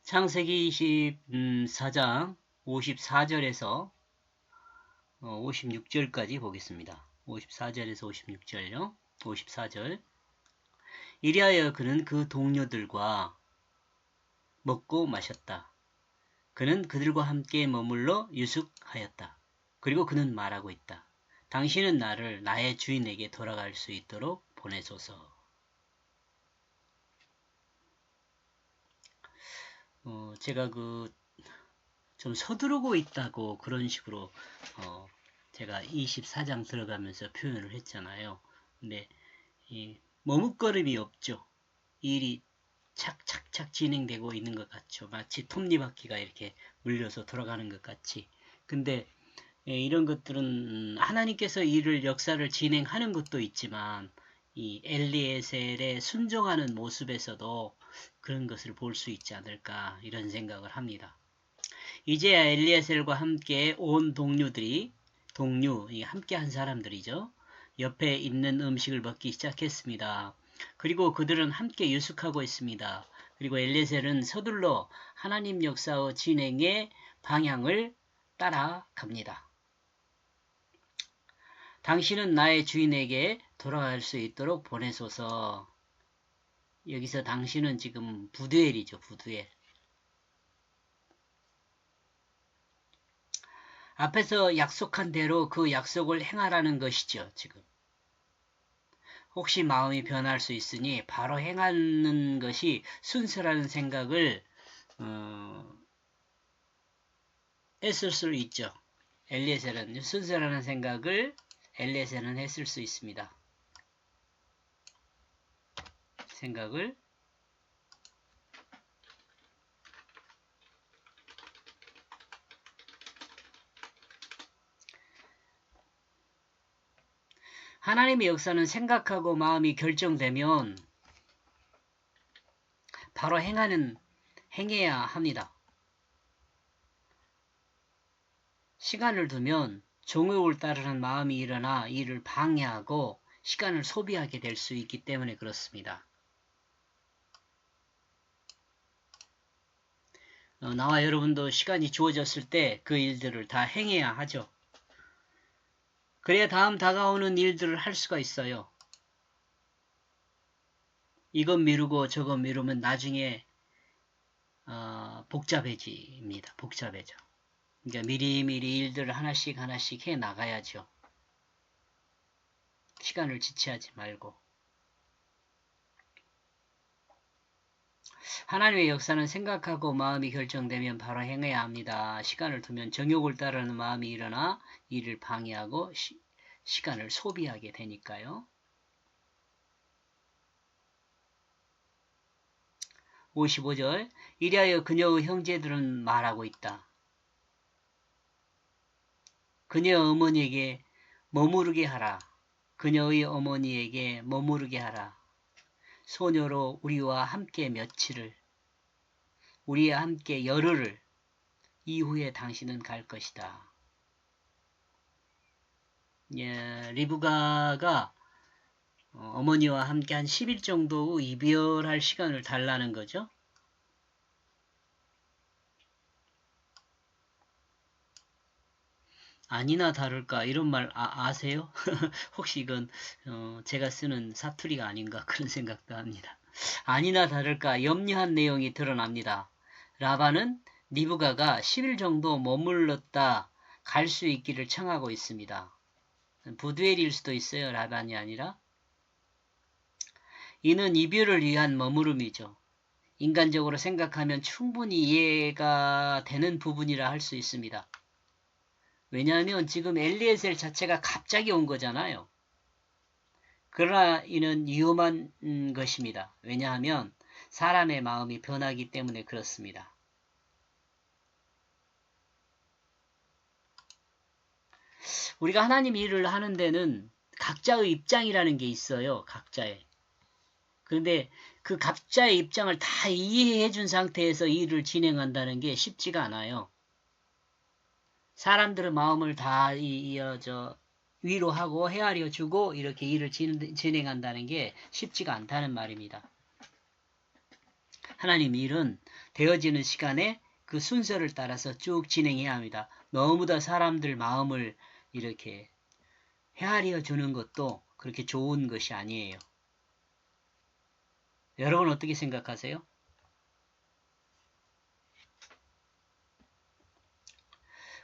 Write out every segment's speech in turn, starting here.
창세기 24장 54절에서 56절까지 보겠습니다. 54절에서 56절요. 54절. 이리하여 그는 그 동료들과 먹고 마셨다. 그는 그들과 함께 머물러 유숙하였다. 그리고 그는 말하고 있다. 당신은 나를 나의 주인에게 돌아갈 수 있도록 보내소서. 제가 좀 서두르고 있다고 그런 식으로 제가 24장 들어가면서 표현을 했잖아요. 근데 이 머뭇거림이 없죠. 일이 착착착 진행되고 있는 것 같죠. 마치 톱니바퀴가 이렇게 물려서 돌아가는 것 같이. 근데 이런 것들은 하나님께서 일을 역사를 진행하는 것도 있지만 이 엘리에셀의 순종하는 모습에서도 그런 것을 볼 수 있지 않을까 이런 생각을 합니다. 이제야 엘리에셀과 함께 온 동료들이 함께 한 사람들이죠. 옆에 있는 음식을 먹기 시작했습니다. 그리고 그들은 함께 유숙하고 있습니다. 그리고 엘리에셀은 서둘러 하나님 역사의 진행의 방향을 따라갑니다. 당신은 나의 주인에게 돌아갈 수 있도록 보내소서. 여기서 당신은 지금 부두엘이죠. 부두엘. 앞에서 약속한 대로 그 약속을 행하라는 것이죠. 지금. 혹시 마음이 변할 수 있으니 바로 행하는 것이 순서라는 생각을 했을 수 있죠. 엘리에셀은 순서라는 생각을 엘리에셀은 했을 수 있습니다. 생각을 하나님의 역사는 생각하고 마음이 결정되면 바로 행해야 합니다. 시간을 두면 종욕을 따르는 마음이 일어나 이를 방해하고 시간을 소비하게 될 수 있기 때문에 그렇습니다. 나와 여러분도 시간이 주어졌을 때 그 일들을 다 행해야 하죠. 그래야 다음 다가오는 일들을 할 수가 있어요. 이것 미루고 저것 미루면 나중에 복잡해집니다. 복잡해져. 그러니까 미리미리 일들을 하나씩 해 나가야죠. 시간을 지체하지 말고. 하나님의 역사는 생각하고 마음이 결정되면 바로 행해야 합니다. 시간을 두면 정욕을 따르는 마음이 일어나 이를 방해하고 시간을 소비하게 되니까요. 55절. 이리하여 그녀의 형제들은 말하고 있다. 그녀 어머니에게 머무르게 하라. 그녀의 어머니에게 머무르게 하라. 소녀로 우리와 함께 며칠을, 우리와 함께 열흘을, 이후에 당신은 갈 것이다. 예, 리브가가 어머니와 함께 한 10일 정도 이별할 시간을 달라는 거죠. 아니나 다를까 이런 말 아세요? 혹시 이건 제가 쓰는 사투리가 아닌가 그런 생각도 합니다. 아니나 다를까 염려한 내용이 드러납니다. 라반은 리브가가 10일 정도 머물렀다 갈 수 있기를 청하고 있습니다. 부두엘일 수도 있어요. 라반이 아니라. 이는 이별을 위한 머무름이죠. 인간적으로 생각하면 충분히 이해가 되는 부분이라 할 수 있습니다. 왜냐하면 지금 엘리에셀 자체가 갑자기 온 거잖아요. 그러나 이는 위험한 것입니다. 왜냐하면 사람의 마음이 변하기 때문에 그렇습니다. 우리가 하나님 일을 하는 데는 각자의 입장이라는 게 있어요. 각자의. 그런데 그 각자의 입장을 다 이해해 준 상태에서 일을 진행한다는 게 쉽지가 않아요. 사람들의 마음을 다 위로하고 헤아려 주고 이렇게 일을 진행한다는 게 쉽지가 않다는 말입니다. 하나님 일은 되어지는 시간에 그 순서를 따라서 쭉 진행해야 합니다. 너무도 사람들 마음을 이렇게 헤아려 주는 것도 그렇게 좋은 것이 아니에요. 여러분 어떻게 생각하세요?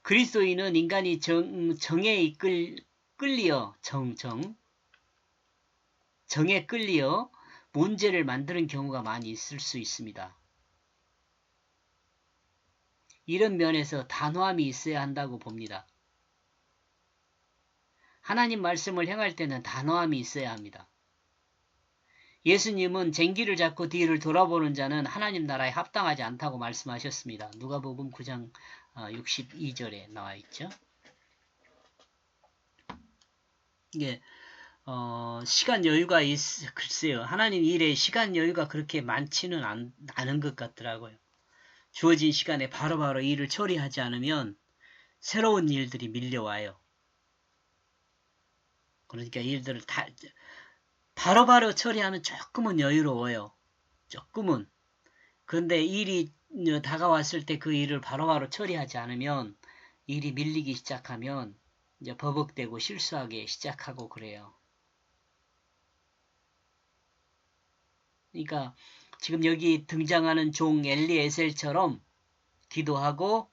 그리스도인은 인간이 정에 끌리어 정에 끌리어 문제를 만드는 경우가 많이 있을 수 있습니다. 이런 면에서 단호함이 있어야 한다고 봅니다. 하나님 말씀을 행할 때는 단호함이 있어야 합니다. 예수님은 쟁기를 잡고 뒤를 돌아보는 자는 하나님 나라에 합당하지 않다고 말씀하셨습니다. 누가복음 9장 62절에 나와 있죠. 이게 시간 여유가 글쎄요. 하나님 일에 시간 여유가 그렇게 많지는 않은 것 같더라고요. 주어진 시간에 바로바로 일을 처리하지 않으면 새로운 일들이 밀려와요. 그러니까 일들을 다 바로바로 처리하면 조금은 여유로워요. 조금은. 그런데 일이 다가왔을 때 그 일을 바로바로 처리하지 않으면 일이 밀리기 시작하면 이제 버벅대고 실수하기 시작하고 그래요. 그러니까 지금 여기 등장하는 종 엘리에셀처럼 기도하고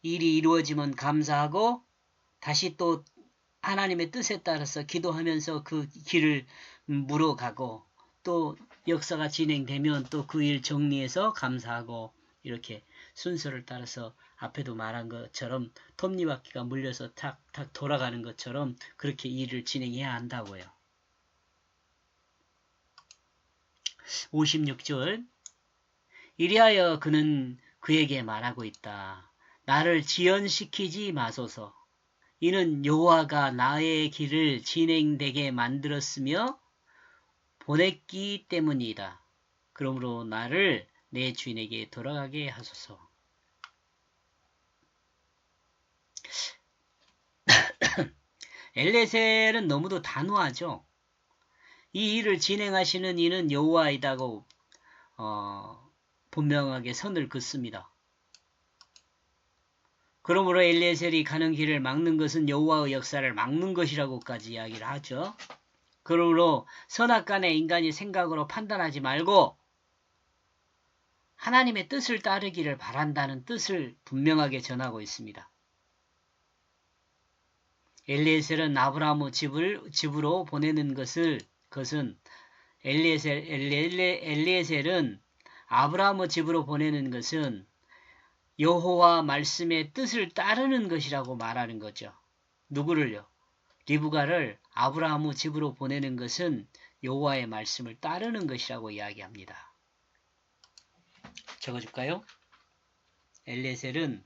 일이 이루어지면 감사하고 다시 또 하나님의 뜻에 따라서 기도하면서 그 길을 물어가고 또 역사가 진행되면 또 그 일 정리해서 감사하고 이렇게 순서를 따라서 앞에도 말한 것처럼 톱니바퀴가 물려서 탁탁 돌아가는 것처럼 그렇게 일을 진행해야 한다고요. 56절 이리하여 그는 그에게 말하고 있다. 나를 지연시키지 마소서. 이는 여호와가 나의 길을 진행되게 만들었으며 보냈기 때문이다. 그러므로 나를 내 주인에게 돌아가게 하소서. 엘레셀은 너무도 단호하죠. 이 일을 진행하시는 이는 여호와이다고 분명하게 선을 긋습니다. 그러므로 엘레셀이 가는 길을 막는 것은 여호와의 역사를 막는 것이라고까지 이야기를 하죠. 그러므로 선악간에 인간이 생각으로 판단하지 말고 하나님의 뜻을 따르기를 바란다는 뜻을 분명하게 전하고 있습니다. 엘리에셀은 아브라함의 집으로 보내는 것은 엘리에셀은 아브라함의 집으로 보내는 것은 여호와 말씀의 뜻을 따르는 것이라고 말하는 거죠. 누구를요? 리브가를 아브라함의 집으로 보내는 것은 여호와의 말씀을 따르는 것이라고 이야기합니다. 적어줄까요? 엘리에셀은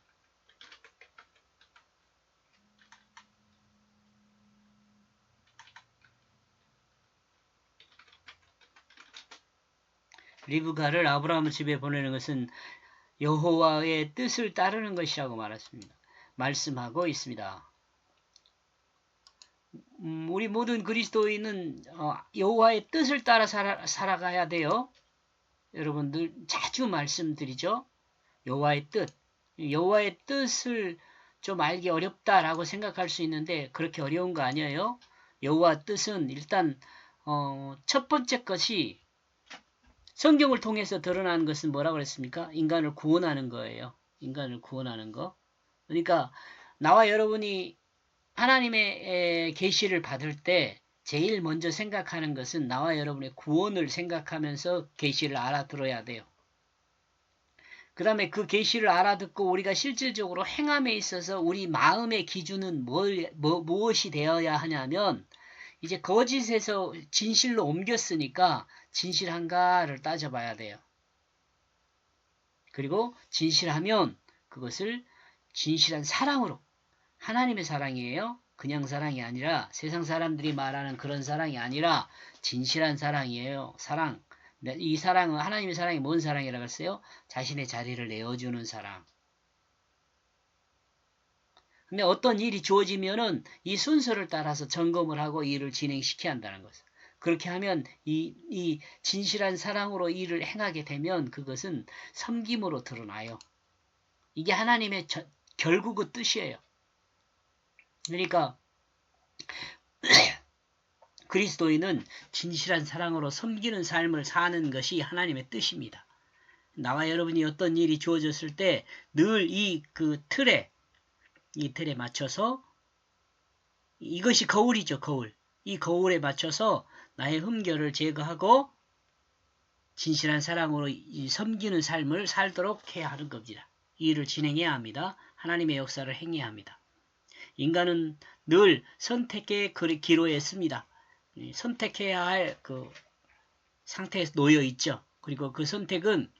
리브가를 아브라함의 집에 보내는 것은 여호와의 뜻을 따르는 것이라고 말씀하고 있습니다. 우리 모든 그리스도인은 여호와의 뜻을 따라 살아가야 돼요. 여러분들 자주 말씀드리죠. 여호와의 뜻을 좀 알기 어렵다라고 생각할 수 있는데 그렇게 어려운 거 아니에요. 여호와 뜻은 일단 첫 번째 것이 성경을 통해서 드러나는 것은 뭐라고 그랬습니까? 인간을 구원하는 거예요. 인간을 구원하는 거. 그러니까 나와 여러분이 하나님의 계시를 받을 때 제일 먼저 생각하는 것은 나와 여러분의 구원을 생각하면서 계시를 알아들어야 돼요. 그 다음에 그 계시를 알아듣고 우리가 실질적으로 행함에 있어서 우리 마음의 기준은 무엇이 되어야 하냐면 이제 거짓에서 진실로 옮겼으니까 진실한가를 따져봐야 돼요. 그리고 진실하면 그것을 진실한 사랑으로 하나님의 사랑이에요. 그냥 사랑이 아니라 세상 사람들이 말하는 그런 사랑이 아니라 진실한 사랑이에요. 사랑. 이 사랑은 하나님의 사랑이 뭔 사랑이라고 했어요? 자신의 자리를 내어주는 사랑. 근데 어떤 일이 주어지면은 이 순서를 따라서 점검을 하고 일을 진행시켜야 한다는 거죠. 그렇게 하면 이 진실한 사랑으로 일을 행하게 되면 그것은 섬김으로 드러나요. 이게 하나님의 결국의 뜻이에요. 그러니까 그리스도인은 진실한 사랑으로 섬기는 삶을 사는 것이 하나님의 뜻입니다. 나와 여러분이 어떤 일이 주어졌을 때 늘 이 틀에 맞춰서 이것이 거울이죠, 거울. 이 거울에 맞춰서 나의 흠결을 제거하고 진실한 사랑으로 섬기는 삶을 살도록 해야 하는 겁니다. 이 일을 진행해야 합니다. 하나님의 역사를 행해야 합니다. 인간은 늘 선택의 기로에 있습니다. 선택해야 할 그 상태에 놓여 있죠. 그리고 그 선택은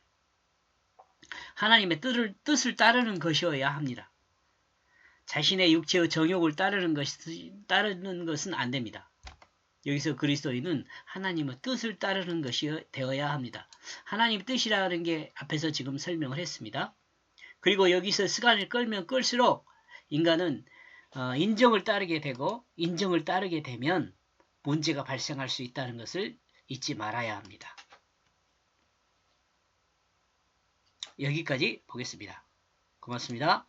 하나님의 뜻을 따르는 것이어야 합니다. 자신의 육체의 정욕을 따르는 것은 안 됩니다. 여기서 그리스도인은 하나님의 뜻을 따르는 것이 되어야 합니다. 하나님의 뜻이라는 게 앞에서 지금 설명을 했습니다. 그리고 여기서 시간을 끌면 끌수록 인간은 인정을 따르게 되고 인정을 따르게 되면 문제가 발생할 수 있다는 것을 잊지 말아야 합니다. 여기까지 보겠습니다. 고맙습니다.